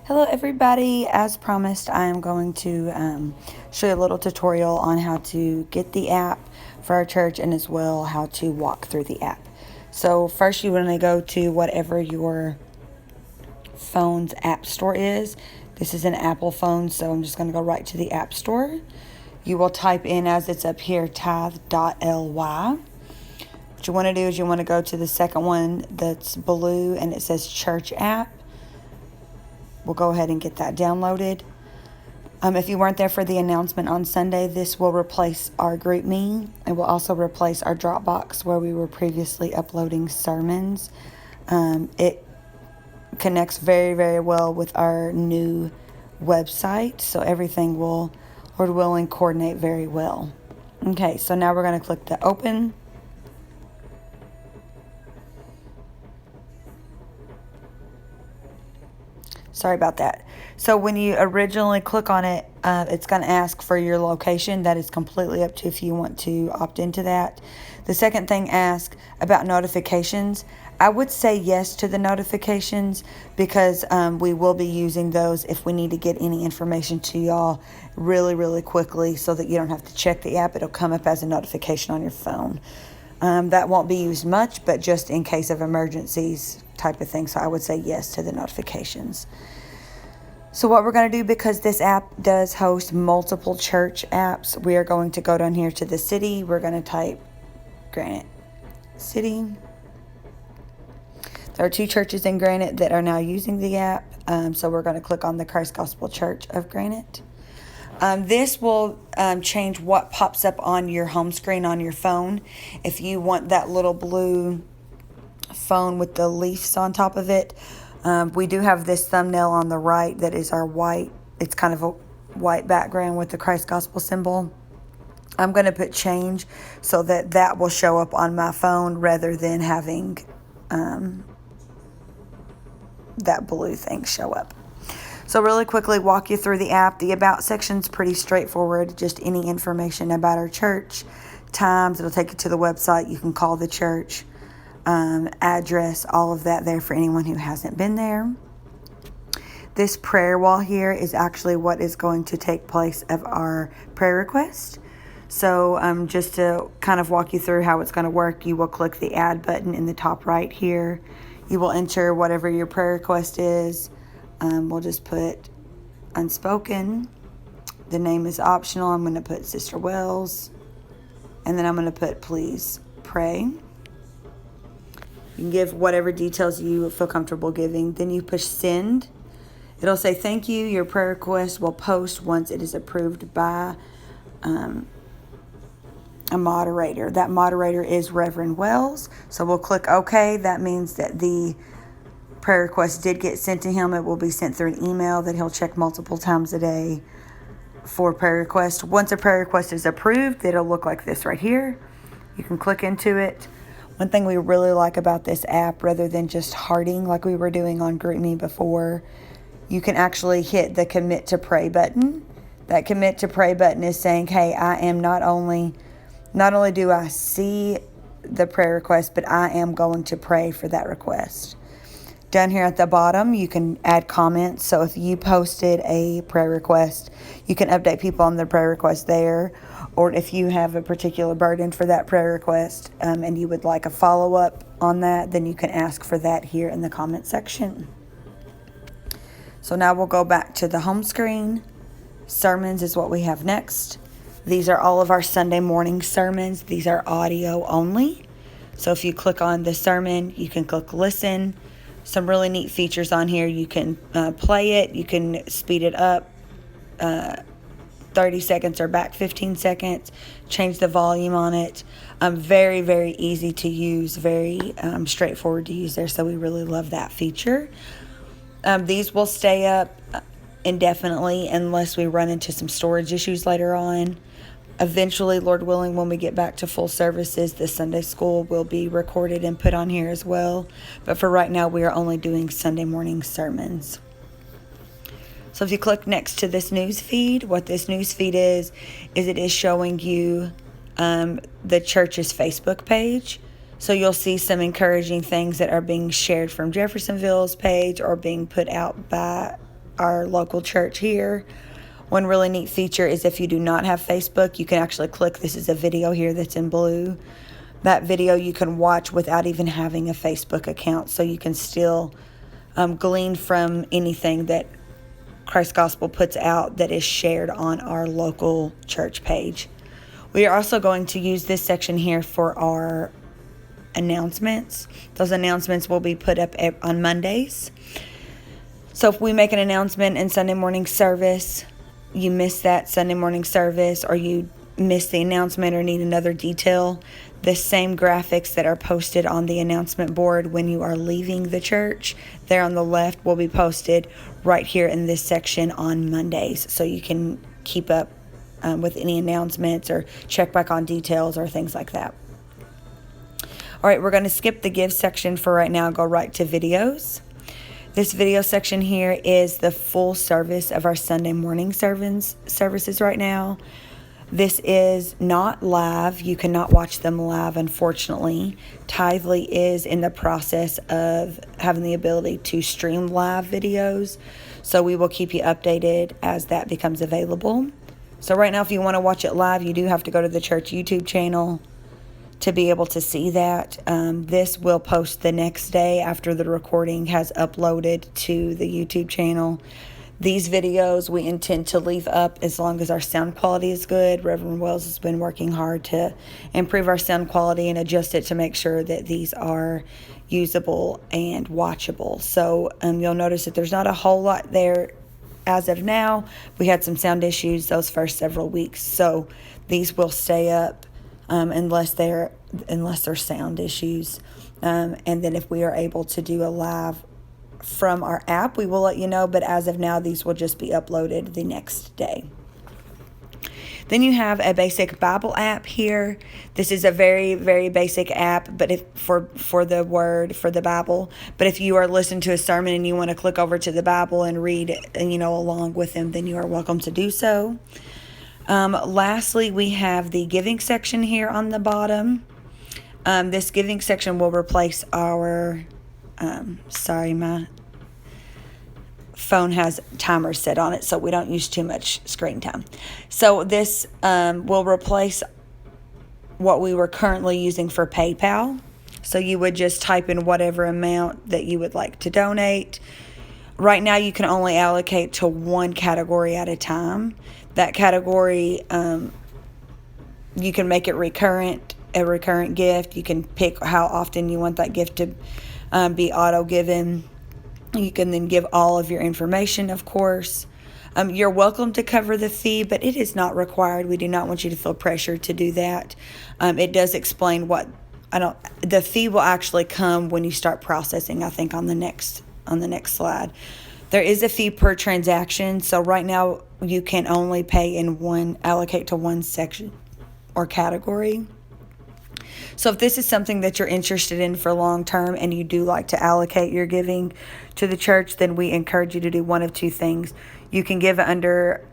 Hello everybody, as promised I am going to show you a little tutorial on how to get the app for our church and as well how to walk through the app. So first you want to go to whatever your phone's app store is. This is an Apple phone, so I'm just going to go right to the app store. You will type in, as it's up here, tithe.ly. What you want to do is you want to go to the second one that's blue and it says church app. We'll go ahead and get that downloaded. If you weren't there for the announcement on Sunday, this will replace our GroupMe. It will also replace our Dropbox where we were previously uploading sermons. It connects very, very well with our new website, so everything will, Lord willing, coordinate very well. Okay, so now we're going to click the open. Sorry about that. So when you originally click on it, it's going to ask for your location. That is completely up to if you want to opt into that. The second thing asks about notifications. I would say yes to the notifications because we will be using those if we need to get any information to y'all really, really quickly so that you don't have to check the app. It'll come up as a notification on your phone. That won't be used much, but just in case of emergencies type of thing. So I would say yes to the notifications. So what we're going to do, because this app does host multiple church apps, we are going to go down here to the city. We're going to type Granite City. There are 2 churches in Granite that are now using the app. So we're going to click on the Christ Gospel Church of Granite. This will change what pops up on your home screen on your phone. If you want that little blue phone with the leaves on top of it, we do have this thumbnail on the right that is our white. It's kind of a white background with the Christ Gospel symbol. I'm going to put change so that that will show up on my phone rather than having that blue thing show up. So really quickly walk you through the app. The About section's pretty straightforward. Just any information about our church, times. It'll take you to the website. You can call the church, address, all of that there for anyone who hasn't been there. This prayer wall here is actually what is going to take place of our prayer request. So just to kind of walk you through how it's going to work, you will click the add button in the top right here. You will enter whatever your prayer request is. We'll just put unspoken. The name is optional. I'm going to put Sister Wells. And then I'm going to put please pray. You can give whatever details you feel comfortable giving. Then you push send. It'll say thank you. Your prayer request will post once it is approved by a moderator. That moderator is Reverend Wells. So we'll click OK. That means that the prayer request did get sent to him. It will be sent through an email that he'll check multiple times a day for prayer request. Once a prayer request is approved, it'll look like this right here. You can click into it. One thing we really like about this app, rather than just hearting like we were doing on GroupMe before, you can actually hit the commit to pray button. That commit to pray button is saying, hey, I am not only do I see the prayer request, but I am going to pray for that request. Down here at the bottom, you can add comments. So if you posted a prayer request, you can update people on their prayer request there. Or if you have a particular burden for that prayer request and you would like a follow-up on that, then you can ask for that here in the comment section. So now we'll go back to the home screen. Sermons is what we have next. These are all of our Sunday morning sermons. These are audio only. So if you click on the sermon, you can click listen. Some really neat features on here. You can play it. You can speed it up 30 seconds or back 15 seconds. Change the volume on it. Very, very easy to use. Very straightforward to use there. So we really love that feature. These will stay up indefinitely unless we run into some storage issues later on. Eventually, Lord willing, when we get back to full services, the Sunday school will be recorded and put on here as well. But for right now, we are only doing Sunday morning sermons. So if you click next to this news feed, what this news feed is it is showing you the church's Facebook page. So you'll see some encouraging things that are being shared from Jeffersonville's page or being put out by our local church here. One really neat feature is if you do not have Facebook, you can actually click, this is a video here that's in blue. That video you can watch without even having a Facebook account, so you can still glean from anything that Christ Gospel puts out that is shared on our local church page. We are also going to use this section here for our announcements. Those announcements will be put up on Mondays. So if we make an announcement in Sunday morning service, you miss that Sunday morning service, or you miss the announcement or need another detail, the same graphics that are posted on the announcement board when you are leaving the church, there on the left, will be posted right here in this section on Mondays, so you can keep up with any announcements or check back on details or things like that. All right, we're going to skip the give section for right now, go right to videos. This video section here is the full service of our Sunday morning services right now. This is not live. You cannot watch them live, unfortunately. Tithely is in the process of having the ability to stream live videos, so we will keep you updated as that becomes available. So right now, if you want to watch it live, you do have to go to the church YouTube channel to be able to see that. This will post the next day after the recording has uploaded to the YouTube channel. These videos we intend to leave up as long as our sound quality is good. Reverend Wells has been working hard to improve our sound quality and adjust it to make sure that these are usable and watchable. So you'll notice that there's not a whole lot there as of now. We had some sound issues those first several weeks, so these will stay up unless they're sound issues. And then if we are able to do a live from our app, we will let you know, but as of now, these will just be uploaded the next day. Then you have a basic Bible app here. This is a very, very basic app, but if for the word, for the Bible. But if you are listening to a sermon and you want to click over to the Bible and read, along with them, then you are welcome to do so. Lastly, we have the giving section here on the bottom. This giving section will replace our my phone has timers set on it, so we don't use too much screen time. So this will replace what we were currently using for PayPal. So you would just type in whatever amount that you would like to donate. Right now, you can only allocate to one category at a time. That category, you can make it a recurrent gift. You can pick how often you want that gift to be auto-given. You can then give all of your information, of course. You're welcome to cover the fee, but it is not required. We do not want you to feel pressured to do that. It does explain the fee will actually come when you start processing, I think, on the next slide. There is a fee per transaction, so right now you can only allocate to one section or category. So if this is something that you're interested in for long term and you do like to allocate your giving to the church, then we encourage you to do one of two things. You can give under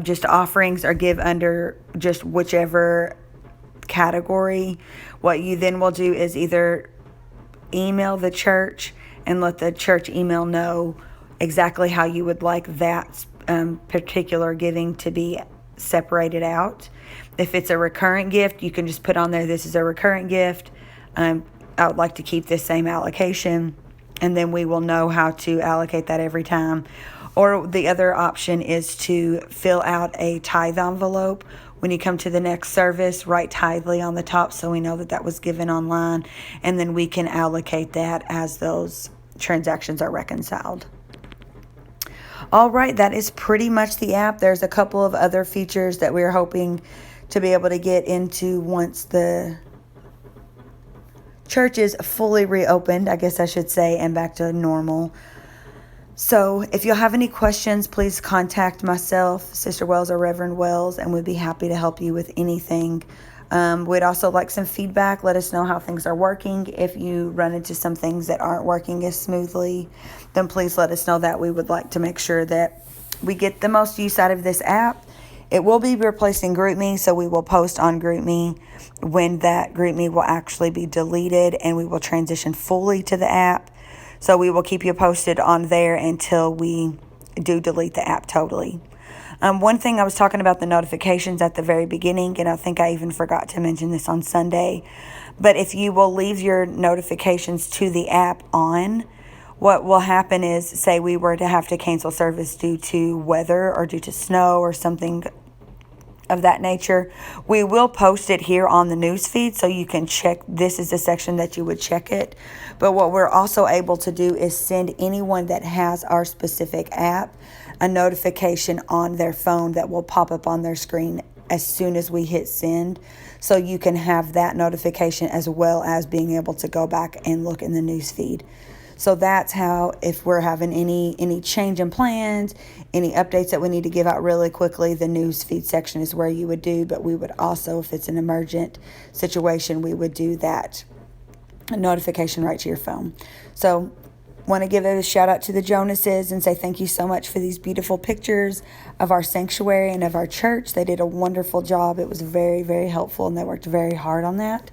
just offerings, or give under just whichever category. What you then will do is either email the church and let the church email know exactly how you would like that particular giving to be separated out. If it's a recurrent gift, you can just put on there, this is a recurrent gift. I would like to keep this same allocation, and then we will know how to allocate that every time. Or the other option is to fill out a tithe envelope. When you come to the next service, write tithely on the top so we know that was given online, and then we can allocate that as those transactions are reconciled. All right, that is pretty much the app. There's a couple of other features that we're hoping to be able to get into once the church is fully reopened, I guess I should say, and back to normal. So if you'll have any questions, please contact myself, Sister Wells, or Reverend Wells, and we'd be happy to help you with anything. We'd also like some feedback. Let us know how things are working. If you run into some things that aren't working as smoothly, then please let us know that. We would like to make sure that we get the most use out of this app. It will be replacing GroupMe, so we will post on GroupMe when that GroupMe will actually be deleted, and we will transition fully to the app. So we will keep you posted on there until we do delete the app totally. One thing I was talking about the notifications at the very beginning, and I think I even forgot to mention this on Sunday, but if you will leave your notifications to the app on, what will happen is, say we were to have to cancel service due to weather or due to snow or something of that nature, we will post it here on the news feed so you can check. This is the section that you would check it. But what we're also able to do is send anyone that has our specific app a notification on their phone that will pop up on their screen as soon as we hit send, so you can have that notification as well as being able to go back and look in the news feed. So that's how, if we're having any change in plans, any updates that we need to give out really quickly, the news feed section is where you would do. But we would also, if it's an emergent situation, we would do that notification right to your phone. So want to give a shout out to the Jonases and say thank you so much for these beautiful pictures of our sanctuary and of our church. They did a wonderful job. It was very, very helpful, and they worked very hard on that.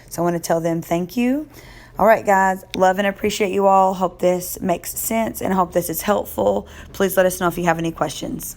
So I want to tell them thank you. All right, guys, love and appreciate you all. Hope this makes sense and hope this is helpful. Please let us know if you have any questions.